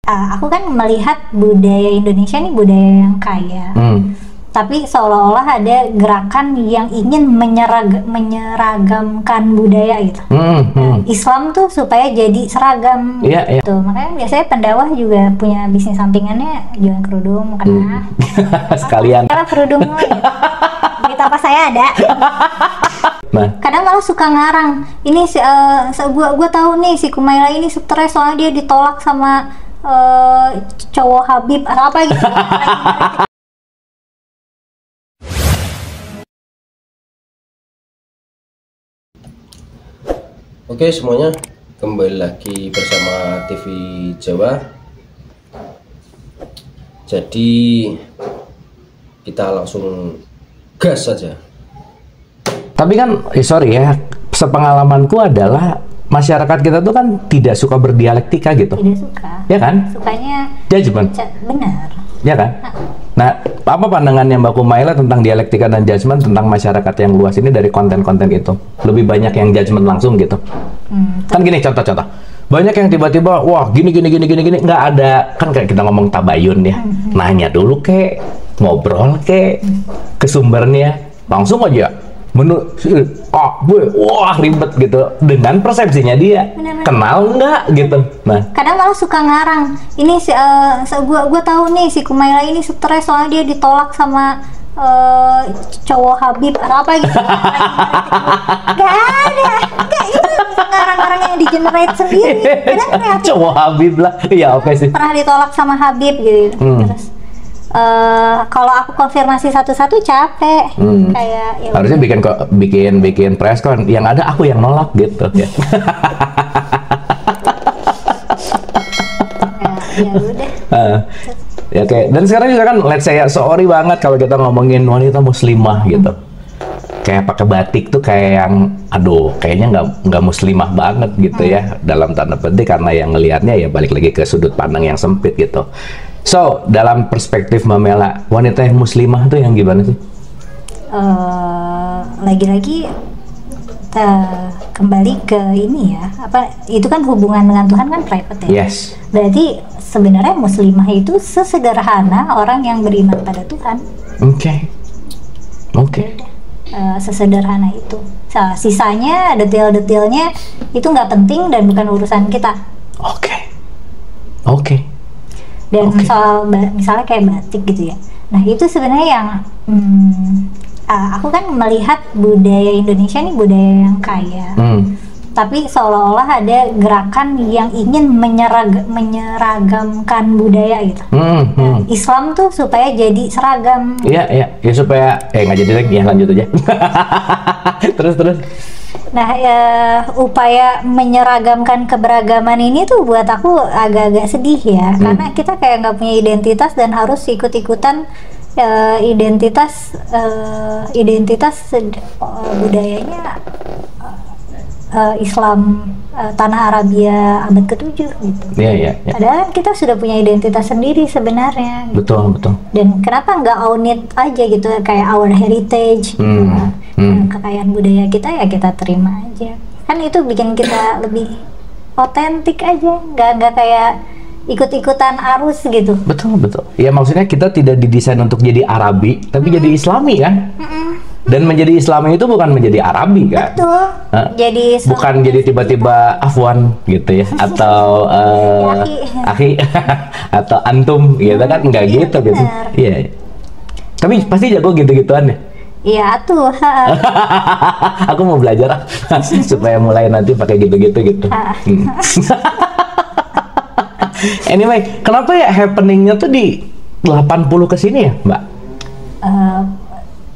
aku kan melihat budaya Indonesia ini budaya yang kaya, tapi seolah-olah ada gerakan yang ingin menyeragamkan budaya gitu. Islam tuh supaya jadi seragam, gitu. Makanya biasanya pendakwah juga punya bisnis sampingannya jualan kerudung, karena sekalian. Karena kerudung gitu. Berita apa saya ada. Kadang malah suka ngarang. Ini gua tahu nih si Kumaila ini stres soalnya dia ditolak sama cowok Habib atau apa gitu. Oke semuanya, kembali lagi bersama TV Jawa. Jadi kita langsung gas saja. Tapi kan, sorry ya, sepengalamanku adalah masyarakat kita tuh kan tidak suka berdialektika gitu. Tidak suka. Ya kan? Sukanya judgment. Benar. Ya kan? Nah, apa pandangannya Mbak Kumaila tentang dialektika dan judgment tentang masyarakat yang luas ini dari konten-konten itu? Lebih banyak yang judgment langsung gitu. Kan gini contoh-contoh. Banyak yang tiba-tiba, wah gini, nggak ada. Kan kayak kita ngomong tabayun ya. Nanya dulu kek, ngobrol kek, ke sumbernya. Langsung aja. Wah ribet gitu dengan persepsinya dia. Bener. Kenal nggak gitu. Nah, kadang malah suka ngarang. Ini gua tahu nih si Kumaila ini stres soalnya dia ditolak sama cowok Habib atau apa gitu. Gak ada. Gak, itu ngarang-ngarang yang di-generate sendiri. Cowok Habib lah. Ya oke sih. Pernah ditolak sama Habib gitu. Terus kalau aku konfirmasi satu-satu capek. Kayak ya harusnya bikin press con, yang ada aku yang nolak gitu ya. Ya udah. Ya oke. Dan sekarang juga kan let's say ya, sorry banget kalau kita ngomongin wanita muslimah gitu. Kayak pakai batik tuh kayak yang aduh kayaknya nggak muslimah banget gitu ya, dalam tanda petik, karena yang ngelihatnya ya balik lagi ke sudut pandang yang sempit gitu. So, dalam perspektif Mbak Mela, wanita yang muslimah tuh yang gimana sih? Lagi-lagi kembali ke ini ya, itu kan hubungan dengan Tuhan kan private ya. Yes. Berarti sebenarnya muslimah itu sesederhana orang yang beriman pada Tuhan. Oke. Sesederhana itu. Sisanya, detail-detailnya itu nggak penting dan bukan urusan kita. Oke. Dan soal misalnya kayak batik gitu ya. Nah itu sebenarnya yang aku kan melihat budaya Indonesia ini budaya yang kaya. Tapi seolah-olah ada gerakan yang ingin menyeragamkan budaya gitu. Nah, Islam tuh supaya jadi seragam. Iya, ya supaya nggak jadi lagi, ya lanjut aja. terus. Nah, upaya menyeragamkan keberagaman ini tuh buat aku agak-agak sedih ya, karena kita kayak nggak punya identitas dan harus ikut-ikutan identitas budayanya Islam tanah Arabia abad ke-7 gitu. Iya. Padahal kita sudah punya identitas sendiri sebenarnya. Gitu. Betul. Dan kenapa nggak own it aja gitu, kayak our heritage, kekayaan budaya kita ya kita terima aja. Kan itu bikin kita lebih otentik aja, nggak kayak ikut-ikutan arus gitu. Betul. Ya maksudnya kita tidak didesain untuk jadi Arabi, tapi jadi Islami kan? Dan menjadi Islami itu bukan menjadi Arabi kan? Betul. Bukan jadi tiba-tiba Afwan gitu ya, atau Akhi atau Antum gitu kan? Enggak gitu gitu. Iya. Tapi pasti jago gitu-gituan ya? Iya tuh. Aku mau belajar supaya mulai nanti pakai gitu-gitu gitu. Anyway, kenapa ya happeningnya tuh di 80 ke sini ya, Mbak?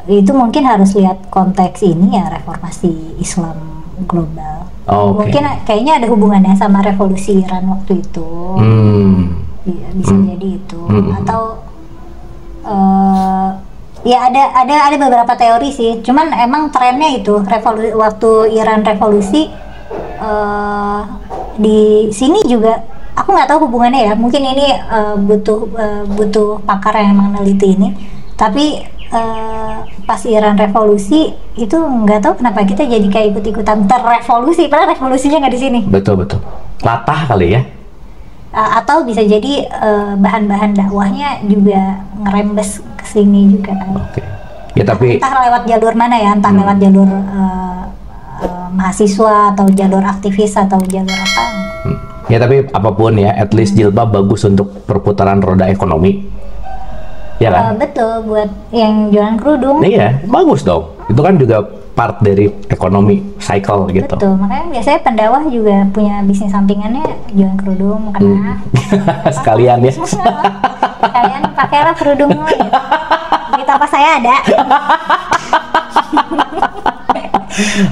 Itu mungkin harus lihat konteks ini ya, reformasi Islam global. Mungkin kayaknya ada hubungannya sama revolusi Iran waktu itu. Bisa jadi itu. Atau ya ada beberapa teori sih. Cuman emang trennya itu waktu Iran revolusi di sini juga. Aku nggak tahu hubungannya ya. Mungkin ini butuh pakar yang emang neliti ini. Tapi pas Iran revolusi itu nggak tahu kenapa kita jadi kayak ikut-ikutan terrevolusi, padahal revolusinya nggak di sini. Betul. Latah kali ya. atau bisa jadi bahan-bahan dakwahnya juga ngerembes ke sini juga kan. Oke. Ya tapi Entah lewat jalur mana ya, entah lewat jalur mahasiswa atau jalur aktivis atau jalur apa. Ya tapi apapun ya, at least jilbab bagus untuk perputaran roda ekonomi. Ya kan? Betul, buat yang jualan kerudung. Iya, bagus dong. Itu kan juga part dari ekonomi cycle gitu. Betul, makanya biasanya pendakwah juga punya bisnis sampingannya jualan kerudung karena Sekalian ya. kalian pakailah kerudung lo gitu. Begitu apa saya ada.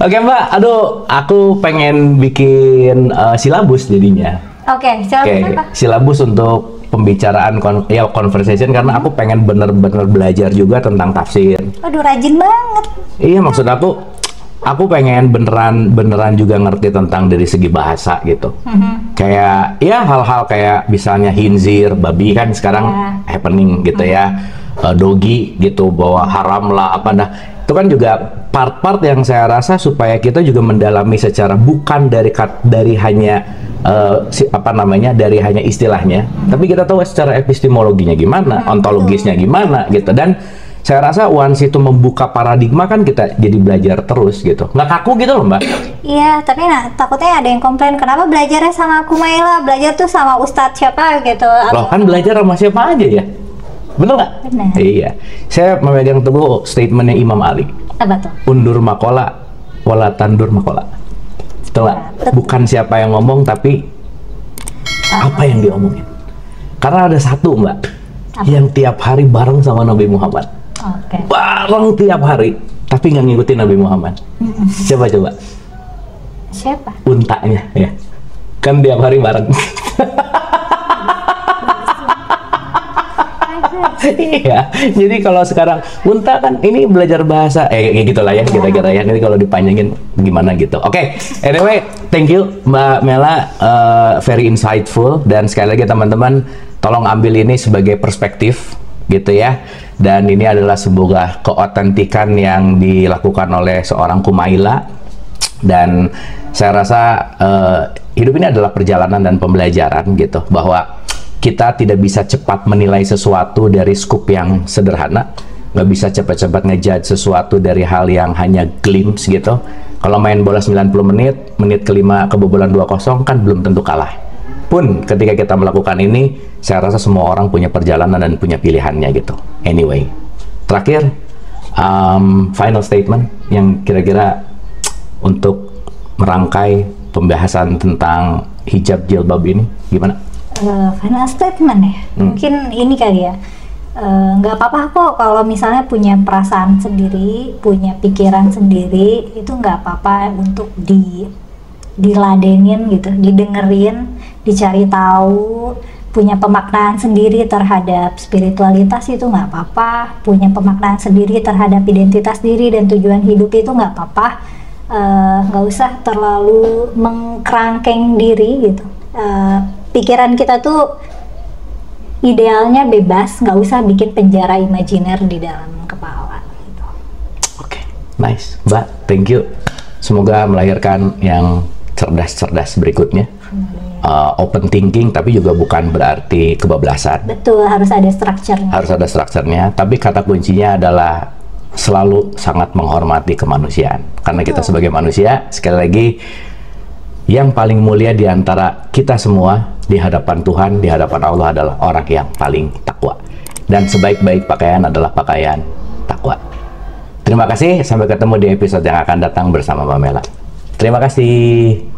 Oke Mbak, aduh aku pengen bikin silabus jadinya. Oke, silabus apa? Silabus untuk pembicaraan conversation karena aku pengen bener-bener belajar juga tentang tafsir. Aduh, rajin banget. Iya, maksud aku pengen beneran juga ngerti tentang dari segi bahasa gitu. Kayak ya hal-hal kayak misalnya khinzir, babi kan sekarang happening gitu ya. Dogi gitu, bahwa haram lah apa dah. Itu kan juga part-part yang saya rasa supaya kita juga mendalami secara bukan dari hanya dari hanya istilahnya, tapi kita tahu secara epistemologinya gimana, ontologisnya gimana gitu. Dan saya rasa once itu membuka paradigma kan kita jadi belajar terus gitu, nggak kaku gitu loh Mbak. Iya, tapi takutnya ada yang komplain kenapa belajarnya sama Kumaila, belajar tuh sama Ustadz siapa gitu. Loh kan belajar sama siapa aja ya, bener nggak? Benar. Iya, saya memegang teguh statementnya Imam Ali. Apa tuh? Undur makola, wala tandur makola. Setelah bukan siapa yang ngomong tapi apa yang diomongin. Karena ada satu Mbak yang tiap hari bareng sama Nabi Muhammad. Oke. Bareng tiap hari, tapi nggak ngikutin Nabi Muhammad. Siapa coba? Siapa? Untanya ya. Kan tiap hari bareng. Iya, jadi kalau sekarang unta kan ini belajar bahasa, gitulah ya kira-kira ya. Nanti kalau dipanjangin gimana gitu. Oke, anyway, thank you Mbak Mela, very insightful, dan sekali lagi teman-teman tolong ambil ini sebagai perspektif gitu ya. Dan ini adalah sebuah keotentikan yang dilakukan oleh seorang Kumaila, dan saya rasa hidup ini adalah perjalanan dan pembelajaran gitu, bahwa kita tidak bisa cepat menilai sesuatu dari skup yang sederhana, nggak bisa cepat-cepat ngejudge sesuatu dari hal yang hanya glimpse gitu. Kalau main bola 90 menit kelima kebobolan 2-0 kan belum tentu kalah. Pun ketika kita melakukan ini, saya rasa semua orang punya perjalanan dan punya pilihannya gitu. Anyway, terakhir, final statement yang kira-kira untuk merangkai pembahasan tentang hijab jilbab ini, gimana? Final statement ya, mungkin ini kali ya, nggak apa-apa kok kalau misalnya punya perasaan sendiri, punya pikiran sendiri, itu nggak apa-apa untuk diladenin gitu, didengerin, dicari tahu, punya pemaknaan sendiri terhadap spiritualitas itu nggak apa-apa, punya pemaknaan sendiri terhadap identitas diri dan tujuan hidup itu nggak apa-apa, nggak usah terlalu mengkerangkeng diri gitu. Pikiran kita tuh idealnya bebas, nggak usah bikin penjara imajiner di dalam kepala gitu. Oke, nice Mbak, thank you. Semoga melahirkan yang cerdas-cerdas berikutnya. Open thinking, tapi juga bukan berarti kebablasan. Betul, harus ada strukturnya. Harus ada strukturnya, tapi kata kuncinya adalah selalu sangat menghormati kemanusiaan. Karena kita sebagai manusia, sekali lagi, yang paling mulia di antara kita semua di hadapan Tuhan, di hadapan Allah adalah orang yang paling takwa. Dan sebaik-baik pakaian adalah pakaian takwa. Terima kasih, sampai ketemu di episode yang akan datang bersama Mbak Mela. Terima kasih.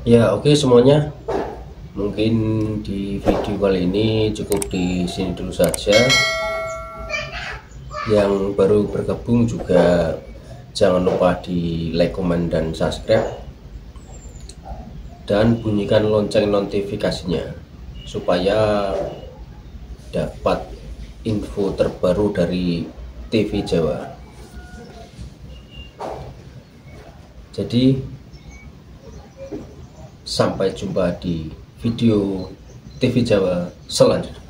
Ya, oke semuanya. Mungkin di video kali ini cukup di sini dulu saja. Yang baru bergabung juga jangan lupa di like, komen, dan subscribe, dan bunyikan lonceng notifikasinya supaya dapat info terbaru dari TV Jawa. Jadi sampai jumpa di video TV Jawa selanjutnya.